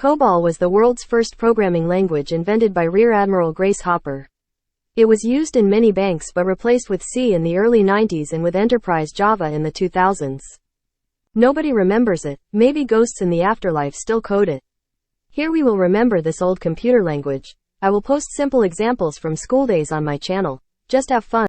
COBOL was the world's first programming language invented by Rear Admiral Grace Hopper. It was used in many banks but replaced with C in the early 90s and with Enterprise Java in the 2000s. Nobody remembers it, maybe ghosts in the afterlife still code it. Here we will remember this old computer language. I will post simple examples from school days on my channel. Just have fun.